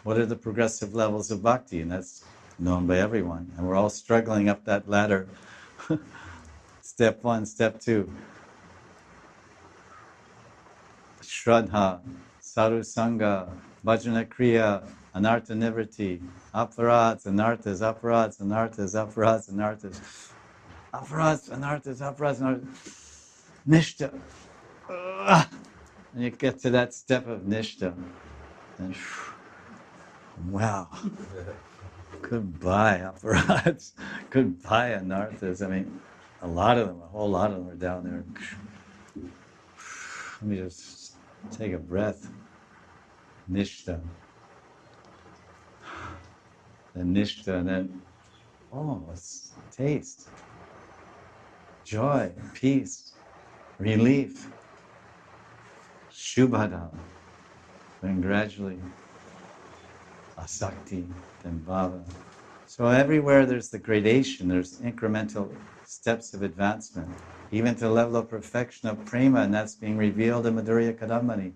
what are the progressive levels of bhakti? And that's known by everyone. And we're all struggling up that ladder. Step 1, step 2. Shraddha, Sarusanga, Bhajana Kriya, Anartha Nivriti, Aparats, Anarthas, Aparats, Anarthas, Aparats, Anarthas, Aparats, Anarthas, Aparats, Anarthas, Nishta. And you get to that step of Nishta. And wow. Goodbye, Aparats. Goodbye, Anarthas. I mean, a whole lot of them are down there. Let me just take a breath. Nishta. Then Nishta, and then, it's taste. Joy, peace, relief. Shubhada. Then gradually, asakti, then bhava. So everywhere there's the gradation, there's incremental steps of advancement, even to the level of perfection of prema, and that's being revealed in Madhurya Kadambani.